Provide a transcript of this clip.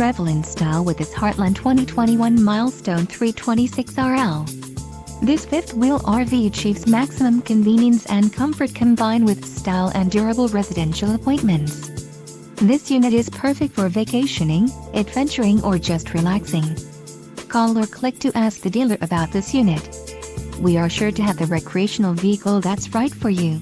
travel in style with this Heartland 2021 Milestone 326RL. This fifth-wheel RV achieves maximum convenience and comfort combined with style and durable residential appointments. This unit is perfect for vacationing, adventuring or just relaxing. Call or click to ask the dealer about this unit. We are sure to have the recreational vehicle that's right for you.